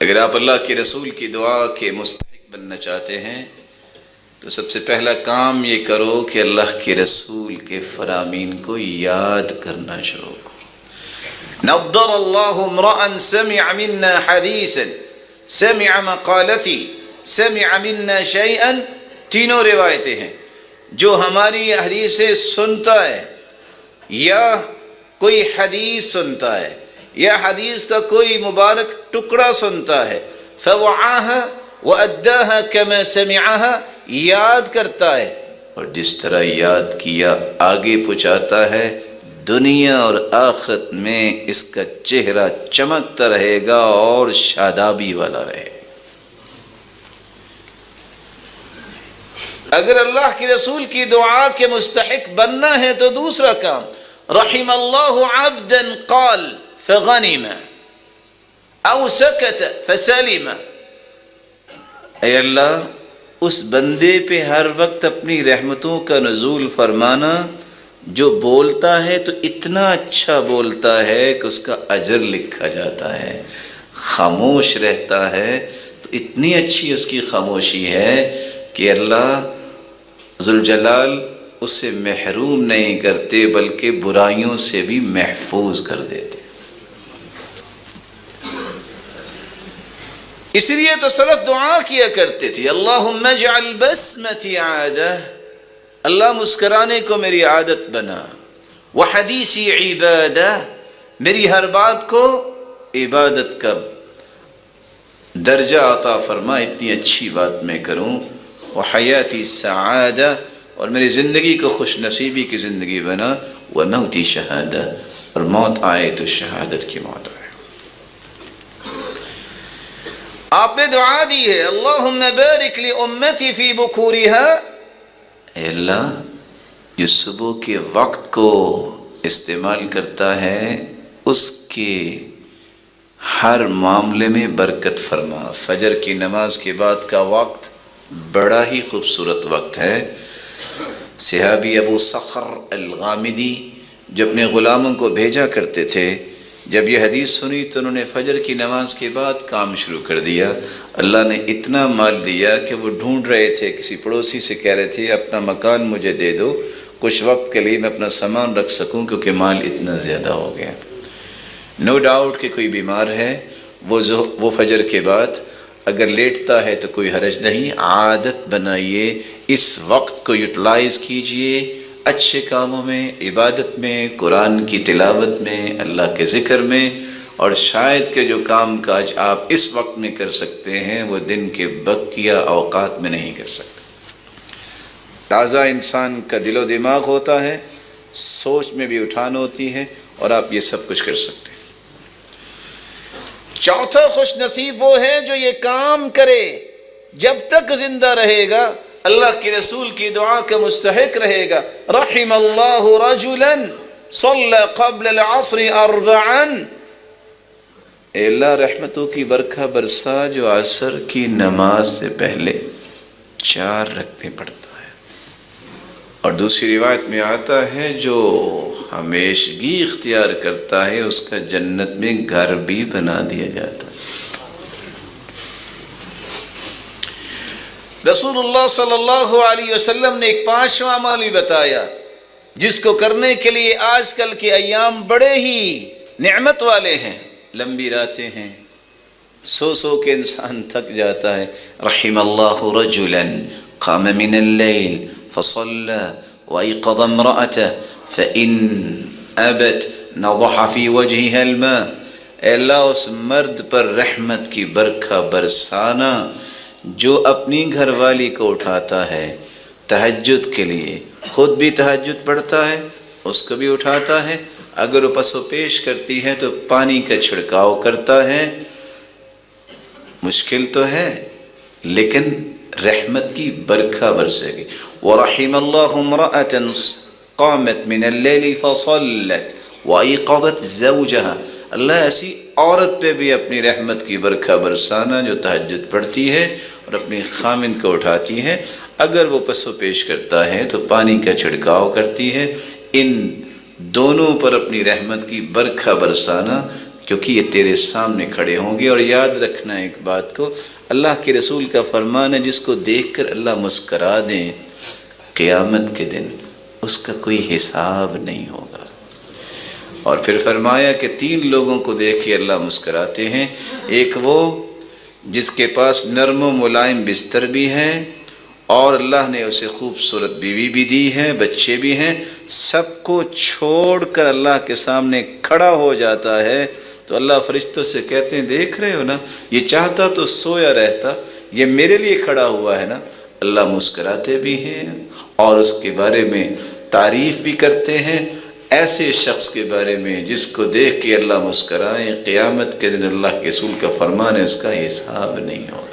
اگر آپ اللہ کے رسول کی دعا کے مستحق بننا چاہتے ہیں تو سب سے پہلا کام یہ کرو کہ اللہ کے رسول کے فرامین کو یاد کرنا شروع کرو۔ نضر اللہ امرأ سمع منا حدیثا سمع مقالتی سمع منا شیئا، تینوں روایتیں ہیں۔ جو ہماری حدیثیں سنتا ہے یا کوئی حدیث سنتا ہے یا حدیث کا کوئی مبارک ٹکڑا سنتا ہے، فوعاها واداها كما سمعها، یاد کرتا ہے اور جس طرح یاد کیا آگے پہنچاتا ہے، دنیا اور آخرت میں اس کا چہرہ چمکتا رہے گا اور شادابی والا رہے گا۔ اگر اللہ کے رسول کی دعا کے مستحق بننا ہے تو دوسرا کام، رحم اللہ عبدا قال فغنم او سکت فسلم، اے اللہ اس بندے پہ ہر وقت اپنی رحمتوں کا نزول فرمانا جو بولتا ہے تو اتنا اچھا بولتا ہے کہ اس کا اجر لکھا جاتا ہے، خاموش رہتا ہے تو اتنی اچھی اس کی خاموشی ہے کہ اللہ ذوالجلال اسے محروم نہیں کرتے بلکہ برائیوں سے بھی محفوظ کر دیتے۔ اس لیے تو سلف دعا کیا کرتے تھے، اللہم اجعل بسمتی عادہ، اللہ مسکرانے کو میری عادت بنا، وحدیثی عبادہ، میری ہر بات کو عبادت کا درجہ عطا فرما، اتنی اچھی بات میں کروں، وحیاتی سعادہ، اور میری زندگی کو خوش نصیبی کی زندگی بنا، وموتی شہادہ، اور موت آئے تو شہادت کی موت آئے۔ آپ نے دعا دی ہے، اللہم بارک لامتی فی بکورہا، اے اللہ جو صبح کے وقت کو استعمال کرتا ہے اس کے ہر معاملے میں برکت فرما۔ فجر کی نماز کے بعد کا وقت بڑا ہی خوبصورت وقت ہے۔ صحابی ابو صخر الغامدی جو اپنے غلاموں کو بھیجا کرتے تھے، جب یہ حدیث سنی تو انہوں نے فجر کی نماز کے بعد کام شروع کر دیا۔ اللہ نے اتنا مال دیا کہ وہ ڈھونڈ رہے تھے، کسی پڑوسی سے کہہ رہے تھے اپنا مکان مجھے دے دو، کچھ وقت کے لیے میں اپنا سامان رکھ سکوں کیونکہ مال اتنا زیادہ ہو گیا۔ نو ڈاؤٹ کہ کوئی بیمار ہے، وہ فجر کے بعد اگر لیٹتا ہے تو کوئی حرج نہیں، عادت بنائیے، اس وقت کو یوٹیلائز کیجئے اچھے کاموں میں، عبادت میں، قرآن کی تلاوت میں، اللہ کے ذکر میں، اور شاید کہ جو کام کاج آپ اس وقت میں کر سکتے ہیں وہ دن کے بقیہ اوقات میں نہیں کر سکتے۔ تازہ انسان کا دل و دماغ ہوتا ہے، سوچ میں بھی اٹھان ہوتی ہے، اور آپ یہ سب کچھ کر سکتے ہیں۔ چوتھا خوش نصیب وہ ہے جو یہ کام کرے جب تک زندہ رہے گا، اللہ کے رسول کی دعا کا مستحق رہے گا۔ رحم اللہ رجلا صلی قبل العصر 4، اے اللہ رحمتوں کی برکھا برسا جو عصر کی نماز سے پہلے 4 رکعتیں پڑھتا ہے۔ اور دوسری روایت میں آتا ہے جو ہمیشگی اختیار کرتا ہے اس کا جنت میں گھر بھی بنا دیا جاتا ہے۔ رسول اللہ صلی اللہ علیہ وسلم نے ایک 5واں عمل بھی بتایا جس کو کرنے کے لیے آج کل کے ایام بڑے ہی نعمت والے ہیں۔ لمبی راتیں ہیں، سو کے انسان تھک جاتا ہے۔ رحم اللہ رجلا قام من اللیل فصلى وایقظ امرأته فإن أبت نضح في وجهها الماء، اے اللہ اس مرد پر رحمت کی برکھا برسانا جو اپنی گھر والی کو اٹھاتا ہے تہجد کے لیے، خود بھی تہجد پڑھتا ہے، اس کو بھی اٹھاتا ہے، اگر وہ پس و پیش کرتی ہے تو پانی کا چھڑکاؤ کرتا ہے۔ مشکل تو ہے لیکن رحمت کی برکھا برسے گی۔ وَرَحِمَ اللَّهُ امْرَأَةً قَامَتْ مِنَ اللَّيْلِ فَصَلَّتْ وَأَيْقَظَتْ زَوْجَهَا، اللہ ایسی عورت پہ بھی اپنی رحمت کی برکھا برسانا جو تہجد پڑھتی ہے اور اپنی خامن کو اٹھاتی ہے، اگر وہ پس و پیش کرتا ہے تو پانی کا چھڑکاؤ کرتی ہے۔ ان دونوں پر اپنی رحمت کی برکھا برسانا کیونکہ یہ تیرے سامنے کھڑے ہوں گے۔ اور یاد رکھنا ایک بات کو، اللہ کے رسول کا فرمان ہے جس کو دیکھ کر اللہ مسکرا دیں قیامت کے دن اس کا کوئی حساب نہیں ہوگا۔ اور پھر فرمایا کہ 3 لوگوں کو دیکھ کے اللہ مسکراتے ہیں، ایک وہ جس کے پاس نرم و ملائم بستر بھی ہے اور اللہ نے اسے خوبصورت بیوی بھی دی ہے، بچے بھی ہیں، سب کو چھوڑ کر اللہ کے سامنے کھڑا ہو جاتا ہے تو اللہ فرشتوں سے کہتے ہیں دیکھ رہے ہو نا، یہ چاہتا تو سویا رہتا، یہ میرے لیے کھڑا ہوا ہے نا۔ اللہ مسکراتے بھی ہیں اور اس کے بارے میں تعریف بھی کرتے ہیں، ایسے شخص کے بارے میں جس کو دیکھ کے اللہ مسکرائے، قیامت کے دن اللہ کے رسول کا فرمان ہے اس کا حساب نہیں ہوگا۔